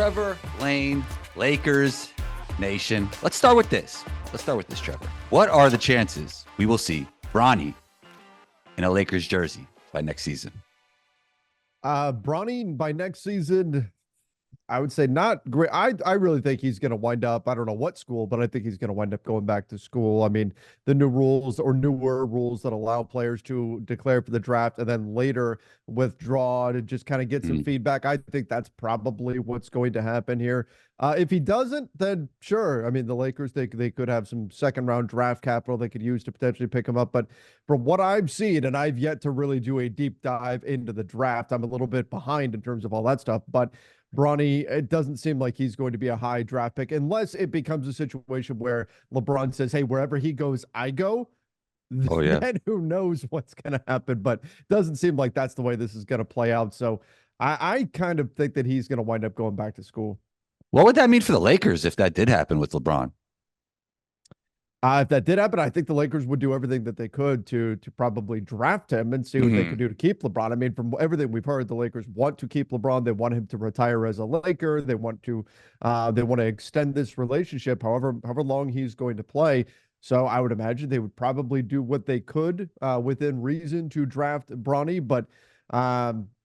Trevor, Lane, Lakers, Nation. Let's start with this, Trevor. What are the chances we will see Bronny in a Lakers jersey by next season? Bronny by next season, I would say not great. I really think he's going to wind up, I don't know what school, but I think he's going to wind up going back to school. I mean, the new rules or newer rules that allow players to declare for the draft and then later withdraw to just kind of get some feedback. I think that's probably what's going to happen here. If he doesn't, then sure. I mean, the Lakers, they could have some second round draft capital they could use to potentially pick him up. But from what I've seen, and I've yet to really do a deep dive into the draft, I'm a little bit behind in terms of all that stuff. But Bronny, it doesn't seem like he's going to be a high draft pick unless it becomes a situation where LeBron says, hey, wherever he goes, I go. Oh, yeah. Then who knows what's going to happen, but doesn't seem like that's the way this is going to play out. So I kind of think that he's going to wind up going back to school. What would that mean for the Lakers if that did happen with LeBron? If that did happen, I think the Lakers would do everything that they could to probably draft him and see what they could do to keep LeBron. I mean, from everything we've heard, the Lakers want to keep LeBron. They want him to retire as a Laker. They want to extend this relationship, however long he's going to play. So I would imagine they would probably do what they could within reason to draft Bronny, but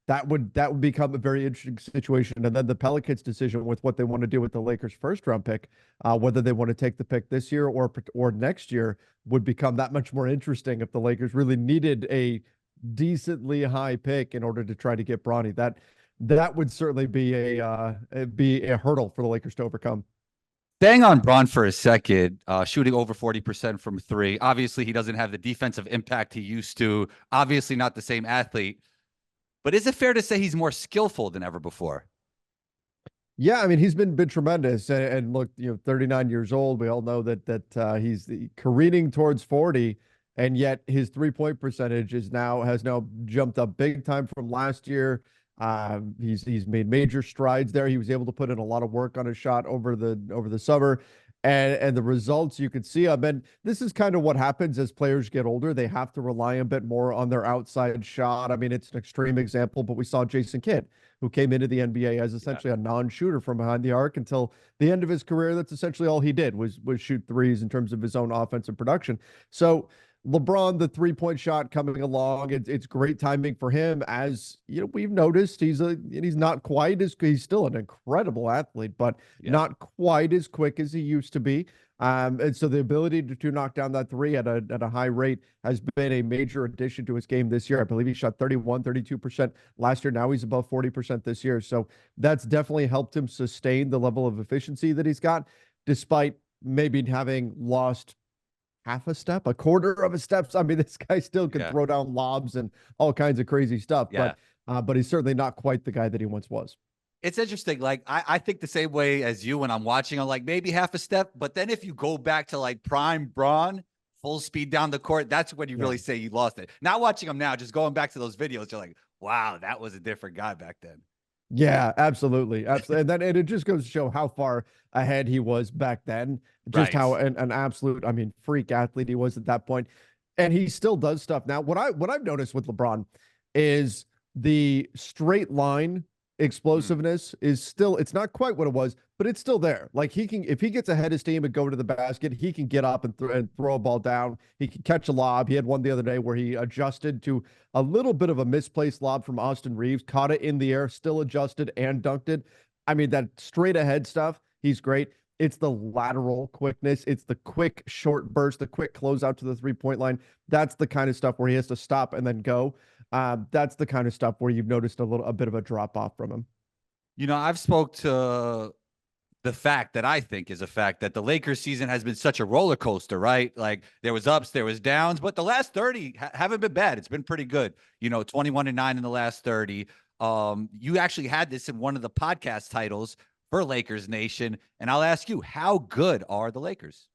that would become a very interesting situation. And then the Pelicans' decision with what they want to do with the Lakers' first round pick, whether they want to take the pick this year or next year, would become that much more interesting if the Lakers really needed a decently high pick in order to try to get Bronny. That would certainly be a hurdle for the Lakers to overcome. Staying on Bron for a second, shooting over 40% from three. Obviously, he doesn't have the defensive impact he used to. Obviously, not the same athlete. But is it fair to say he's more skillful than ever before? Yeah, I mean, he's been tremendous. And look, 39 years old. We all know that he's careening towards 40, and yet his 3-point percentage has now jumped up big time from last year. He's made major strides there. He was able to put in a lot of work on his shot over the summer. And the results you could see them. And this is kind of what happens as players get older. They have to rely a bit more on their outside shot. I mean, it's an extreme example, but we saw Jason Kidd, who came into the NBA as essentially a non-shooter from behind the arc until the end of his career. That's essentially all he did was shoot threes in terms of his own offensive production. So LeBron, the 3-point shot coming along, it's great timing for him. As we've noticed, he's not quite as he's still an incredible athlete, but not quite as quick as he used to be. And so the ability to knock down that three at a high rate has been a major addition to his game this year. I believe he shot 32% last year. Now he's above 40% this year. So that's definitely helped him sustain the level of efficiency that he's got, despite maybe having lost half a step, a quarter of a step. I mean, this guy still can throw down lobs and all kinds of crazy stuff, but he's certainly not quite the guy that he once was. It's interesting. Like, I think the same way as you when I'm watching. I'm like, maybe half a step. But then if you go back to like prime Bron, full speed down the court, that's when you really say you lost it. Not watching him now, just going back to those videos, you're like, wow, that was a different guy back then. Yeah, absolutely. Absolutely. And it just goes to show how far ahead he was back then, just how an absolute, I mean, freak athlete he was at that point. And he still does stuff now. What I've noticed with LeBron is the straight line explosiveness is still, it's not quite what it was, but it's still there. Like if he gets ahead of steam and go to the basket, he can get up and throw a ball down. He can catch a lob. He had one the other day where he adjusted to a little bit of a misplaced lob from Austin Reeves, caught it in the air, still adjusted and dunked it. I mean, that straight ahead stuff, he's great. It's the lateral quickness. It's the quick short burst, the quick closeout to the 3-point line. That's the kind of stuff where he has to stop and then go. That's the kind of stuff where you've noticed a bit of a drop off from him. I've spoke to the fact that I think is a fact that the Lakers season has been such a roller coaster, right? Like there was ups, there was downs, but the last 30 haven't been bad. It's been pretty good. 21-9 in the last 30. You actually had this in one of the podcast titles for Lakers Nation. And I'll ask you, how good are the Lakers?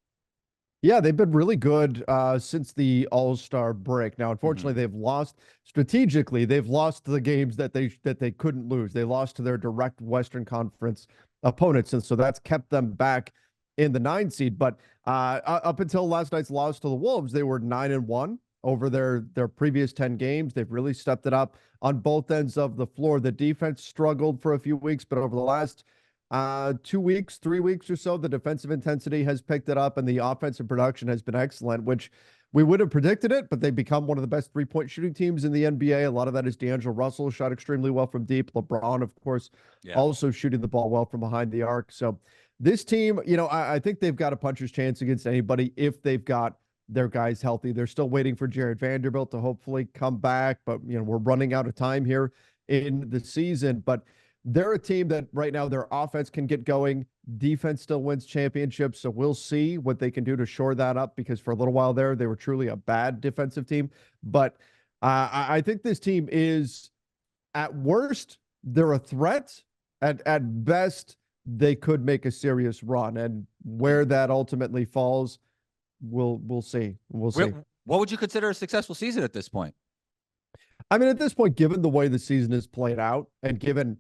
Yeah, they've been really good since the All-Star break. Now, unfortunately, they've lost strategically. They've lost the games that they couldn't lose. They lost to their direct Western Conference opponents, and so that's kept them back in the 9 seed. But up until last night's loss to the Wolves, they were 9-1 over their previous 10 games. They've really stepped it up on both ends of the floor. The defense struggled for a few weeks, but over the last 2 weeks, 3 weeks or so. The defensive intensity has picked it up, and the offensive production has been excellent, which we would have predicted it, but they've become one of the best three-point shooting teams in the NBA. A lot of that is D'Angelo Russell, shot extremely well from deep. LeBron, of course, Yeah. also shooting the ball well from behind the arc. So this team, I think they've got a puncher's chance against anybody if they've got their guys healthy. They're still waiting for Jared Vanderbilt to hopefully come back, but we're running out of time here in the season. But they're a team that right now their offense can get going. Defense still wins championships. So we'll see what they can do to shore that up, because for a little while there, they were truly a bad defensive team. But I think this team is, at worst, they're a threat. At best, they could make a serious run. And where that ultimately falls, we'll see. We'll see. What would you consider a successful season at this point? I mean, at this point, given the way the season is played out and given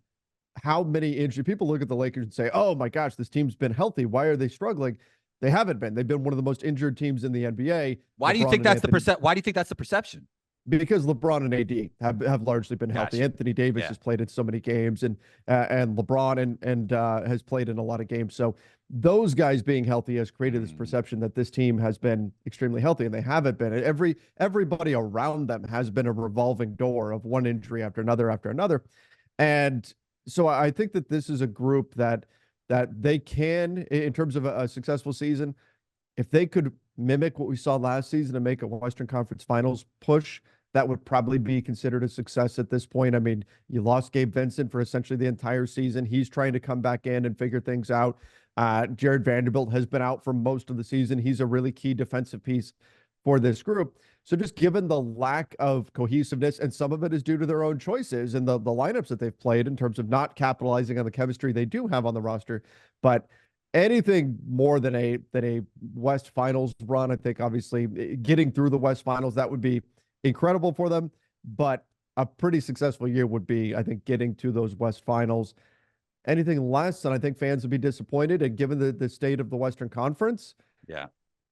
how many injuries, people look at the Lakers and say, oh my gosh, this team's been healthy. Why are they struggling? They haven't been. They've been one of the most injured teams in the NBA. Why do you think that's Why do you think that's the perception? Because LeBron and AD have largely been healthy. Gotcha. Anthony Davis has played in so many games, and LeBron and has played in a lot of games. So those guys being healthy has created this perception that this team has been extremely healthy, and they haven't been. Everybody around them has been a revolving door of one injury after another. And so I think that this is a group that they can, in terms of a successful season, if they could mimic what we saw last season and make a Western Conference Finals push, that would probably be considered a success at this point. I mean, you lost Gabe Vincent for essentially the entire season. He's trying to come back in and figure things out. Jared Vanderbilt has been out for most of the season. He's a really key defensive piece for this group. So just given the lack of cohesiveness, and some of it is due to their own choices and the lineups that they've played in terms of not capitalizing on the chemistry they do have on the roster, but anything more than a West Finals run, I think obviously getting through the West Finals, that would be incredible for them. But a pretty successful year would be, I think, getting to those West Finals. Anything less, and I think fans would be disappointed. And given the state of the Western Conference, yeah,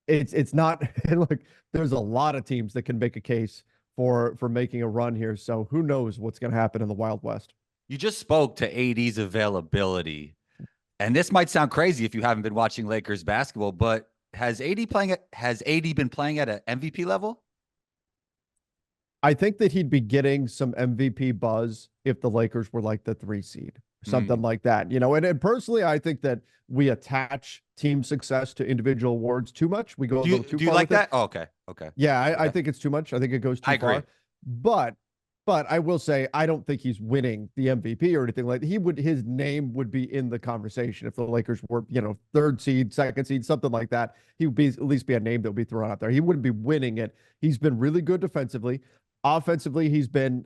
it's not. Look, there's a lot of teams that can make a case for making a run here. So who knows what's going to happen in the Wild West? You just spoke to AD's availability, and this might sound crazy if you haven't been watching Lakers basketball, but has AD been playing at an MVP level? I think that he'd be getting some MVP buzz if the Lakers were like the 3 seed, something like that. And personally, I think that we attach team success to individual awards too much. We go a little too far. Do you like that? Oh, okay. Okay. Yeah, I think it's too much. I think it goes too far. But I will say, I don't think he's winning the MVP or anything like that. His name would be in the conversation if the Lakers were, 3rd seed, 2nd seed, something like that. He would at least be a name that would be thrown out there. He wouldn't be winning it. He's been really good defensively. Offensively, he's been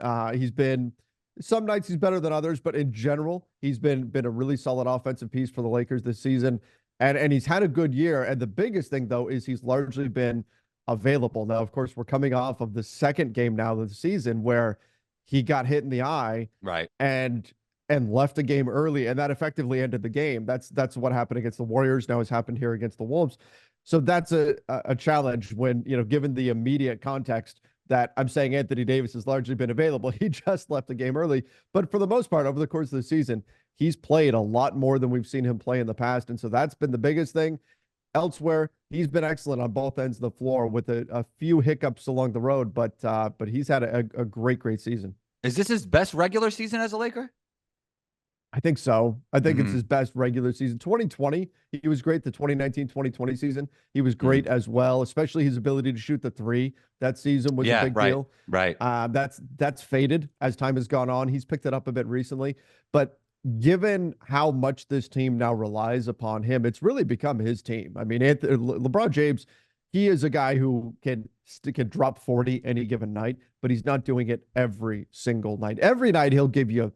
some nights he's better than others, but in general, he's been a really solid offensive piece for the Lakers this season. And he's had a good year. And the biggest thing, though, is he's largely been available. Now, of course, we're coming off of the second game now of the season where he got hit in the eye, right, and left the game early, and that effectively ended the game. That's what happened against the Warriors. Now has happened here against the Wolves. So that's a challenge when, given the immediate context that I'm saying Anthony Davis has largely been available. He just left the game early, but for the most part, over the course of the season, he's played a lot more than we've seen him play in the past, and so that's been the biggest thing. Elsewhere, he's been excellent on both ends of the floor with a few hiccups along the road, but he's had a great season. Is this his best regular season as a Laker? I think so. I think it's his best regular season. 2020, he was great. The 2019-2020 season, he was great as well, especially his ability to shoot the 3. That season was a big deal. Right. That's faded as time has gone on. He's picked it up a bit recently, but given how much this team now relies upon him, it's really become his team. I mean, LeBron James, he is a guy who can drop 40 any given night, but he's not doing it every single night. Every night he'll give you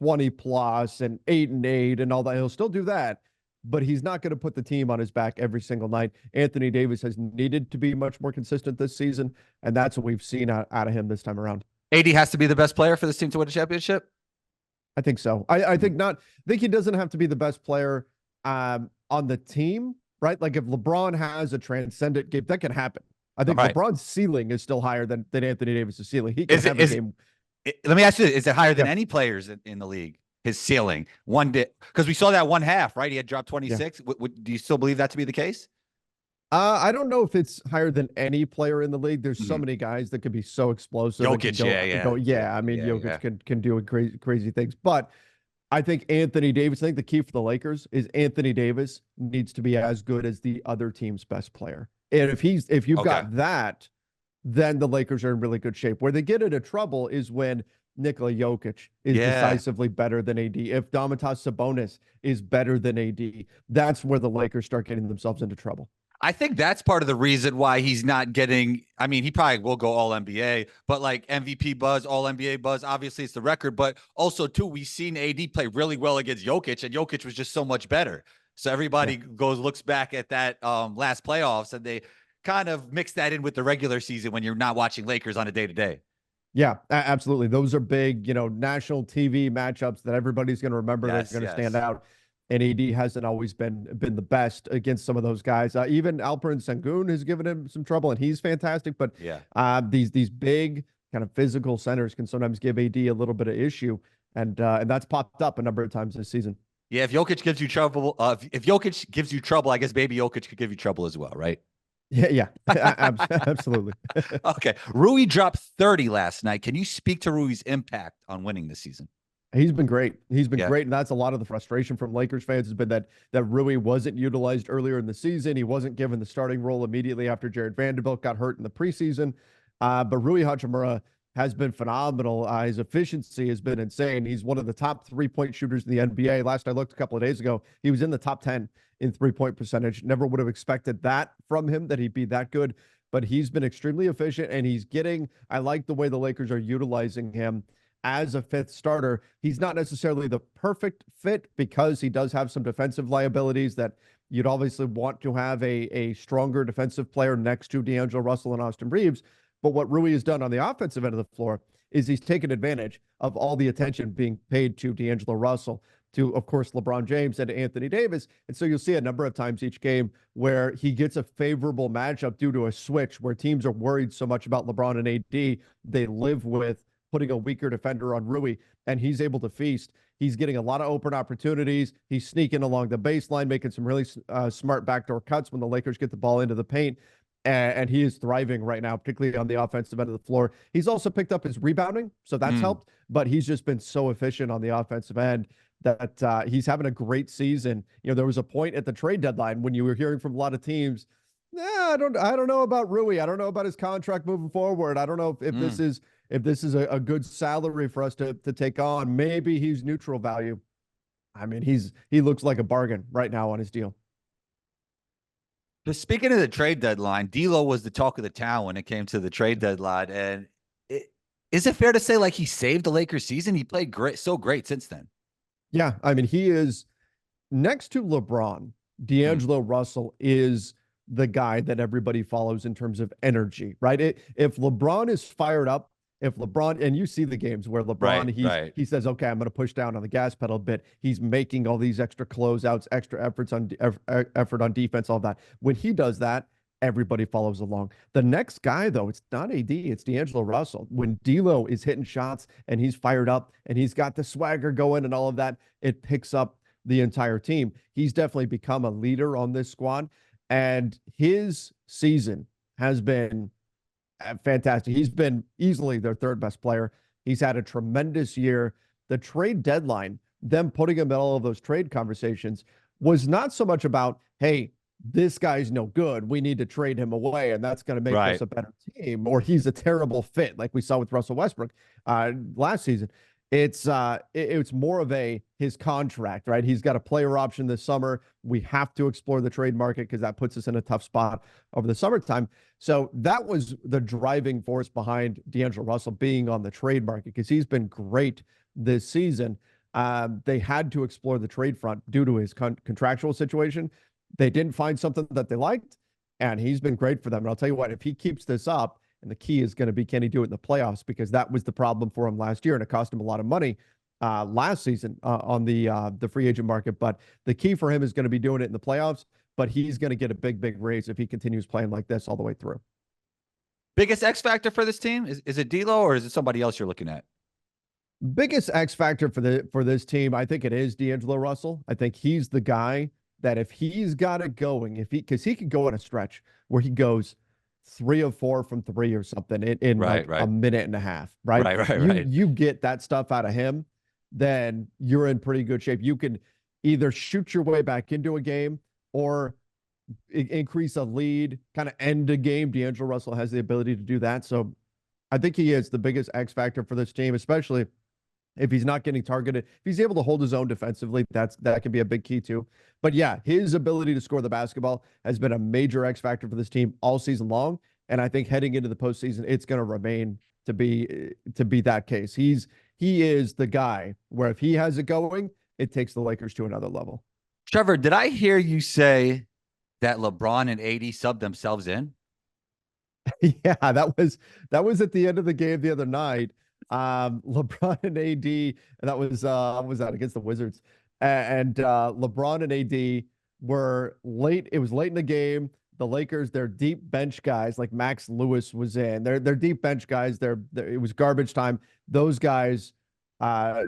20 plus and 8 and 8 and all that. He'll still do that, but he's not going to put the team on his back every single night. Anthony Davis has needed to be much more consistent this season, and that's what we've seen out of him this time around. AD has to be the best player for this team to win a championship? I think so. I think not. I think he doesn't have to be the best player on the team, right? Like if LeBron has a transcendent game, that can happen. I think LeBron's ceiling is still higher than Anthony Davis' ceiling. He can have a game. Let me ask you, is it higher than any players in the league? his ceiling. One day, because we saw that one half, right? He had dropped Yeah. 26. Do you still believe that to be the case? I don't know if it's higher than any player in the league. There's so Mhm. many guys that could be so explosive and can Jokic, go yeah, go. yeah, yeah, Yeah, I mean, yeah, Jokic yeah. can do crazy things. But I think Anthony Davis. I think the key for the Lakers is Anthony Davis needs to be as good as the other team's best player. And if you've Okay. got that, then the Lakers are in really good shape. Where they get into trouble is when Nikola Jokic is Yeah. decisively better than AD. If Domantas Sabonis is better than AD, that's where the Lakers start getting themselves into trouble. I think that's part of the reason why he's not getting. I mean, he probably will go all NBA, but like MVP buzz, all NBA buzz. Obviously, it's the record, but also too, we've seen AD play really well against Jokic, and Jokic was just so much better. So Yeah. everybody looks back at that last playoffs, and they kind of mix that in with the regular season when you're not watching Lakers on a day to day. Yeah, absolutely. Those are big, national TV matchups that everybody's going to remember. They're Yes, going to stand yes, out. And AD hasn't always been the best against some of those guys. Even Alperen Sengun has given him some trouble, and he's fantastic. But yeah, these big kind of physical centers can sometimes give AD a little bit of issue, and that's popped up a number of times this season. yeah. If Jokic gives you trouble, if Jokic gives you trouble, I guess maybe Jokic could give you trouble as well, right? Yeah, yeah, absolutely. Okay. Rui dropped 30 last night. Can you speak to Rui's impact on winning this season? He's been great. He's been Yeah. great, and that's a lot of the frustration from Lakers fans has been that Rui wasn't utilized earlier in the season. He wasn't given the starting role immediately after Jared Vanderbilt got hurt in the preseason. But Rui Hachimura has been phenomenal. His efficiency has been insane. He's one of the top 3-point shooters in the NBA. Last I looked a couple of days ago, he was in the top 10 in 3-point percentage. Never would have expected that from him, that he'd be that good. But he's been extremely efficient, and he's getting. I like the way the Lakers are utilizing him as a fifth starter. He's not necessarily the perfect fit because he does have some defensive liabilities that you'd obviously want to have a stronger defensive player next to D'Angelo Russell and Austin Reeves. But what Rui has done on the offensive end of the floor is he's taken advantage of all the attention being paid to D'Angelo Russell, to, of course, LeBron James and Anthony Davis. And so you'll see a number of times each game where he gets a favorable matchup due to a switch where teams are worried so much about LeBron and AD, they live with putting a weaker defender on Rui, and he's able to feast. He's getting a lot of open opportunities. He's sneaking along the baseline, making some really smart backdoor cuts when the Lakers get the ball into the paint. And he is thriving right now, particularly on the offensive end of the floor. He's also picked up his rebounding, so that's Mm. helped. But he's just been so efficient on the offensive end that he's having a great season. There was a point at the trade deadline when you were hearing from a lot of teams, I don't know about Rui. I don't know about his contract moving forward. I don't know if Mm. this is a good salary for us to take on. Maybe he's neutral value. I mean, he looks like a bargain right now on his deal. But speaking of the trade deadline, D'Lo was the talk of the town when it came to the trade deadline. And is it fair to say like he saved the Lakers season? He played great, so great since then. Yeah, I mean, he is next to LeBron. Mm. D'Angelo Russell is the guy that everybody follows in terms of energy, right? If LeBron is fired up, if LeBron, and you see the games where Right, LeBron right. he says, okay, I'm going to push down on the gas pedal a bit. He's making all these extra closeouts, extra effort on defense, all that. When he does that, everybody follows along. The next guy, though, it's not AD, it's D'Angelo Russell. When D'Lo is hitting shots and he's fired up and he's got the swagger going and all of that, it picks up the entire team. He's definitely become a leader on this squad, and his season has been fantastic. He's been easily their third best player. He's had a tremendous year. The trade deadline, them putting him in all of those trade conversations, was not so much about, hey, this guy's no good. We need to trade him away, and that's going to make us Right. a better team, or he's a terrible fit, like we saw with Russell Westbrook last season. It's more of his contract, right? He's got a player option this summer. We have to explore the trade market because that puts us in a tough spot over the summertime. So that was the driving force behind D'Angelo Russell being on the trade market, because he's been great this season. They had to explore the trade front due to his contractual situation. They didn't find something that they liked, and he's been great for them. And I'll tell you what, if he keeps this up, and the key is going to be, can he do it in the playoffs? Because that was the problem for him last year, and it cost him a lot of money last season on the free agent market. But the key for him is going to be doing it in the playoffs. But he's going to get a big raise if he continues playing like this all the way through. Biggest X factor for this team is it D'Lo or is it somebody else you're looking at? Biggest X factor for this team, I think it is D'Angelo Russell. I think he's the guy that if he's got it going, if he because he could go on a stretch where he goes 3 of 4 from three or something in Right, like a right, minute and a half, right? right, right, You right. you get that stuff out of him, then you're in pretty good shape. You can either shoot your way back into a game or increase a lead, kind of end a game. D'Angelo Russell has the ability to do that. So I think he is the biggest X factor for this team, especially if he's not getting targeted. If he's able to hold his own defensively, that can be a big key too. But yeah, his ability to score the basketball has been a major X factor for this team all season long. And I think heading into the postseason, it's going to remain to be that case. He is the guy where if he has it going, it takes the Lakers to another level. Trevor, did I hear you say that LeBron and AD subbed themselves in? Yeah, that was at the end of the game the other night. LeBron and AD, and that was that against the Wizards. And LeBron and AD were late. It was late in the game. The Lakers, their deep bench guys, like Max Lewis was in. They're deep bench guys. It was garbage time. Those guys uh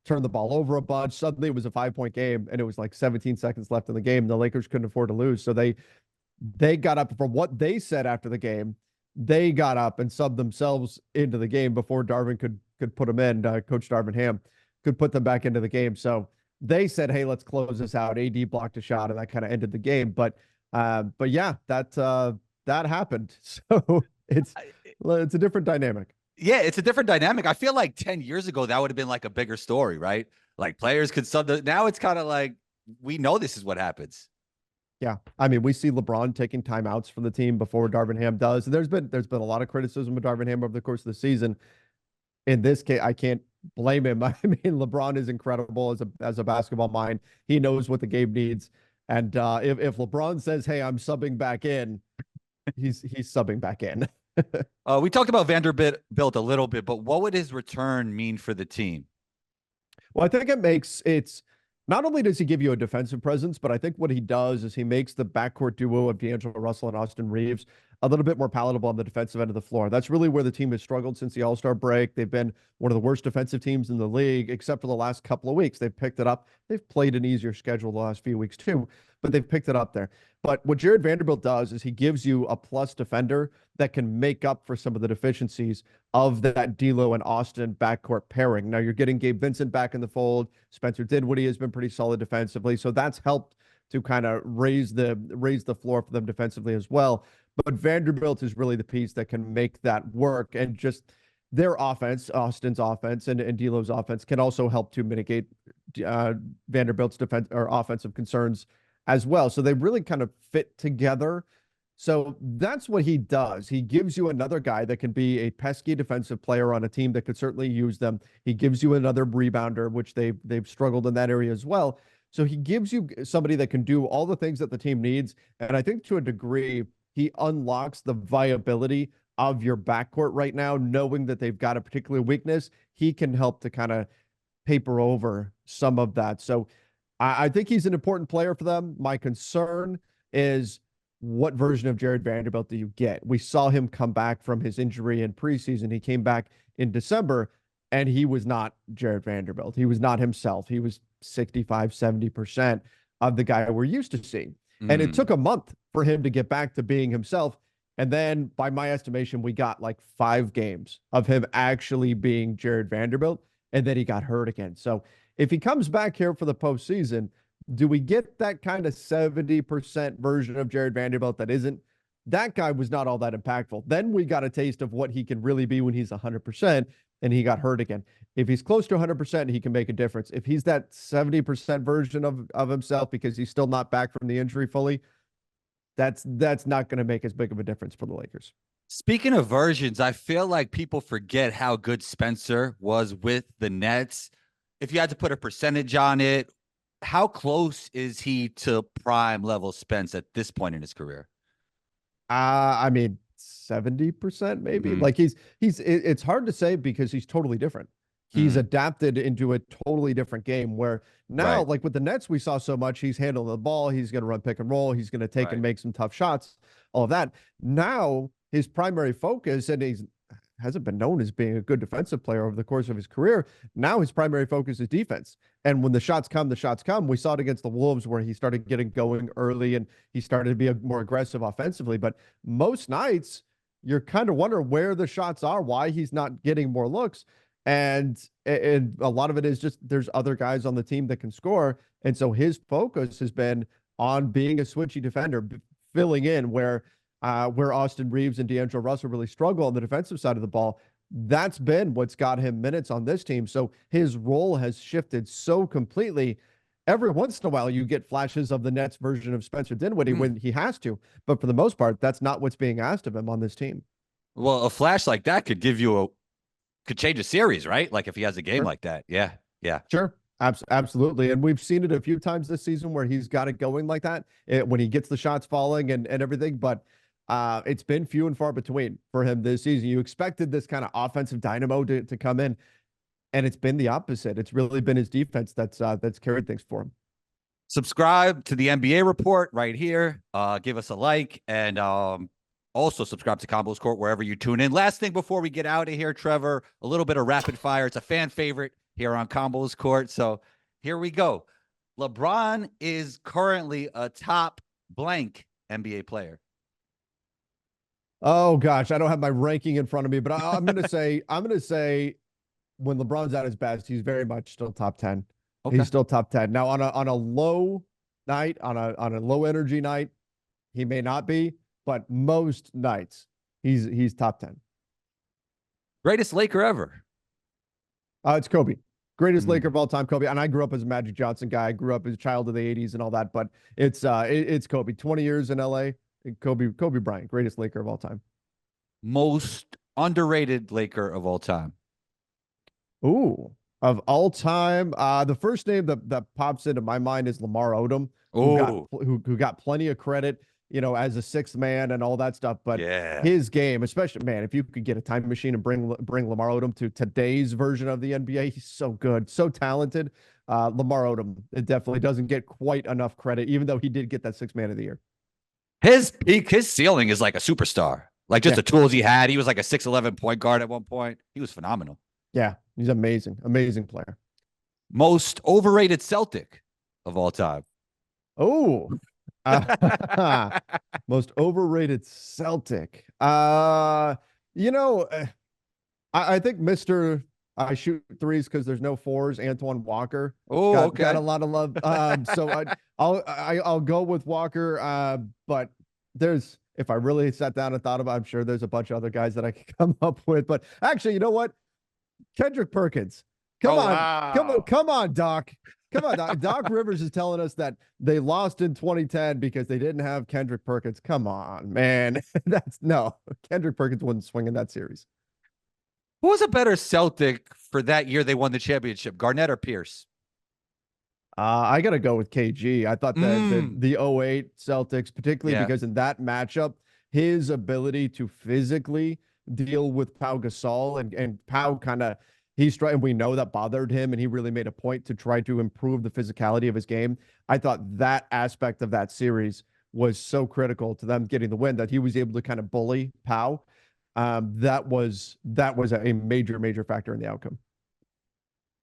turned the ball over a bunch. Suddenly it was a 5-point game, and it was like 17 seconds left in the game. The Lakers couldn't afford to lose. So they got up from what they said after the game. They got up and subbed themselves into the game before Darvin could put them in. Coach Darvin Ham could put them back into the game. So they said, "Hey, let's close this out." AD blocked a shot, and that kind of ended the game. But yeah, that happened. So it's a different dynamic. Yeah, it's a different dynamic. I feel like 10 years ago, that would have been like a bigger story, right? Like players could sub the, now it's kind of like, we know this is what happens. Yeah, I mean, we see LeBron taking timeouts from the team before Darvin Ham does. And there's been a lot of criticism of Darvin Ham over the course of the season. In this case, I can't blame him. I mean, LeBron is incredible as a basketball mind. He knows what the game needs. And if LeBron says, "Hey, I'm subbing back in," he's subbing back in. We talked about Vanderbilt built a little bit, but what would his return mean for the team? Well, I think it's not only does he give you a defensive presence, but I think what he does is he makes the backcourt duo of D'Angelo Russell and Austin Reeves a little bit more palatable on the defensive end of the floor. That's really where the team has struggled since the All-Star break. They've been one of the worst defensive teams in the league, except for the last couple of weeks. They've picked it up. They've played an easier schedule the last few weeks too, but they've picked it up there. But what Jared Vanderbilt does is he gives you a plus defender that can make up for some of the deficiencies of that D'Lo and Austin backcourt pairing. Now you're getting Gabe Vincent back in the fold. Spencer Dinwiddie has been pretty solid defensively, so that's helped to kind of raise the floor for them defensively as well. But Vanderbilt is really the piece that can make that work, and just their offense, Austin's offense and D'Lo's offense, can also help to mitigate Vanderbilt's defense or offensive concerns as well. So they really kind of fit together. So that's what he does. He gives you another guy that can be a pesky defensive player on a team that could certainly use them. He gives you another rebounder, which they've struggled in that area as well. So he gives you somebody that can do all the things that the team needs. And I think to a degree, he unlocks the viability of your backcourt right now, knowing that they've got a particular weakness. He can help to kind of paper over some of that. So I think he's an important player for them. My concern is what version of Jared Vanderbilt do you get? We saw him come back from his injury in preseason. He came back in December, and he was not Jared Vanderbilt. He was not himself. He was 65, 70% of the guy we're used to seeing. And it Mm. took a month for him to get back to being himself. And then, by my estimation, we got like 5 games of him actually being Jared Vanderbilt, and then he got hurt again. So if he comes back here for the postseason, do we get that kind of 70% version of Jared Vanderbilt that isn't? That guy was not all that impactful. Then we got a taste of what he can really be when he's 100%, and he got hurt again. If he's close to 100%, he can make a difference. If he's that 70% version of himself because he's still not back from the injury fully, that's not going to make as big of a difference for the Lakers. Speaking of versions, I feel like people forget how good Spencer was with the Nets. If you had to put a percentage on it, how close is he to prime level Spence at this point in his career? I mean, 70% maybe. Mm-hmm. Like it's hard to say because he's totally different. He's Mm-hmm. adapted into a totally different game where now, Right. like with the Nets, we saw so much. He's handling the ball. He's going to run pick and roll. He's going to take and Right. make some tough shots, all of that. Now, his primary focus, and he's hasn't been known as being a good defensive player over the course of his career. Now his primary focus is defense. And when the shots come, the shots come. We saw it against the Wolves where he started getting going early and he started to be more aggressive offensively. But most nights, you're kind of wondering where the shots are, why he's not getting more looks. And a lot of it is just there's other guys on the team that can score. And so his focus has been on being a switchy defender, filling in where Austin Reeves and D'Angelo Russell really struggle on the defensive side of the ball. That's been what's got him minutes on this team. So his role has shifted so completely. Every once in a while, you get flashes of the Nets version of Spencer Dinwiddie when he has to. But for the most part, that's not what's being asked of him on this team. Well, a flash like that could could change a series, right? Like if he has a game like that. Yeah. Yeah. Sure. Absolutely. And we've seen it a few times this season where he's got it going like that when he gets the shots falling and everything. But it's been few and far between for him this season. You expected this kind of offensive dynamo to come in, and it's been the opposite. It's really been his defense that's carried things for him. Subscribe to the NBA report right here. Give us a like and also subscribe to Combos Court wherever you tune in. Last thing before we get out of here, Trevor, a little bit of rapid fire. It's a fan favorite here on Combos Court. So here we go. LeBron is currently a top blank NBA player. Oh gosh, I don't have my ranking in front of me, but I'm gonna say when LeBron's at his best, he's very much still top 10. Okay. He's still top 10. Now on a low night, on a low energy night, he may not be, but most nights he's top 10. Greatest Laker ever. It's Kobe. Greatest Laker of all time, Kobe. And I grew up as a Magic Johnson guy. I grew up as a child of the 80s and all that, but it's Kobe. 20 years in LA. Kobe Bryant, greatest Laker of all time. Most underrated Laker of all time. Ooh, of all time, the first name that pops into my mind is Lamar Odom, who got plenty of credit, as a sixth man and all that stuff. But his game, especially, man, if you could get a time machine and bring Lamar Odom to today's version of the NBA, he's so good, so talented. Lamar Odom, it definitely doesn't get quite enough credit, even though he did get that sixth man of the year. His peak, his ceiling is like a superstar. Like just the tools he had. He was like a 6'11" point guard at one point. He was phenomenal. Yeah, he's amazing. Amazing player. Most overrated Celtic of all time. Oh, most overrated Celtic. I think Mr. I shoot threes because there's no fours. Antoine Walker. Oh, got a lot of love. So I'll go with Walker. But if I really sat down and thought about it, I'm sure there's a bunch of other guys that I could come up with. But actually, you know what? Kendrick Perkins. Come on, Doc. Come on, Doc. Doc Rivers is telling us that they lost in 2010 because they didn't have Kendrick Perkins. Come on, man. Kendrick Perkins wouldn't swing in that series. Who was a better Celtic for that year they won the championship, Garnett or Pierce? I got to go with KG. I thought that the 08 Celtics, particularly because in that matchup, his ability to physically deal with Pau Gasol and Pau and we know that bothered him, and he really made a point to try to improve the physicality of his game. I thought that aspect of that series was so critical to them getting the win that he was able to kind of bully Pau. That was a major factor in the outcome.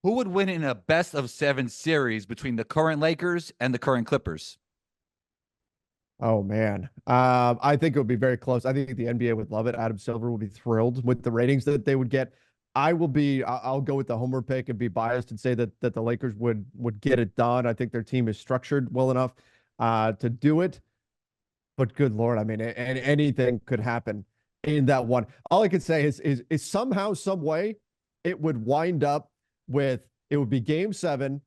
Who would win in a best of 7 series between the current Lakers and the current Clippers? Oh man. I think it would be very close. I think the NBA would love it. Adam Silver would be thrilled with the ratings that they would get. I'll go with the homer pick and be biased and say that the Lakers would get it done. I think their team is structured well enough to do it. But good Lord, I mean, anything could happen in that one. All I could say is somehow, some way, it would wind up with, it would be game 7.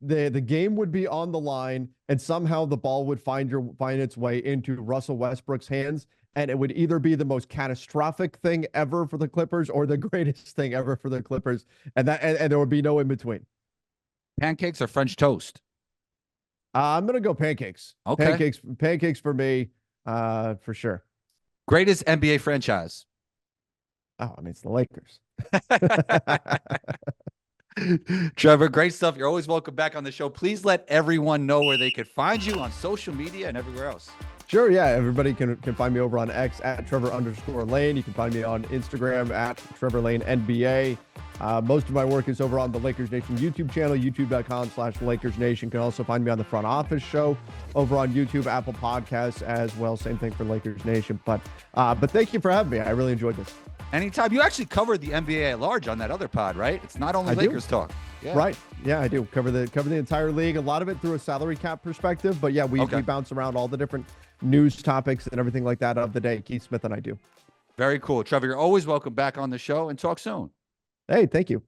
The game would be on the line, and somehow the ball would find its way into Russell Westbrook's hands, and it would either be the most catastrophic thing ever for the Clippers or the greatest thing ever for the Clippers, and there would be no in between. Pancakes or French toast? I'm gonna go pancakes. Okay, pancakes for me, for sure. Greatest NBA franchise? Oh, I mean, it's the Lakers. Trevor, great stuff. You're always welcome back on the show. Please let everyone know where they could find you on social media and everywhere else. Sure, yeah. Everybody can find me over on X at Trevor_Lane. You can find me on Instagram at Trevor Lane NBA. Most of my work is over on the Lakers Nation YouTube channel, youtube.com/Lakers Nation. You can also find me on the Front Office Show over on YouTube, Apple Podcasts as well. Same thing for Lakers Nation. But thank you for having me. I really enjoyed this. Anytime. You actually covered the NBA at large on that other pod, right? It's not only Lakers talk. Yeah. Right. Yeah, I do cover the entire league. A lot of it through a salary cap perspective, but yeah, we bounce around all the different news topics and everything like that of the day. Keith Smith and I do. Very cool. Trevor, you're always welcome back on the show, and talk soon. Hey, thank you.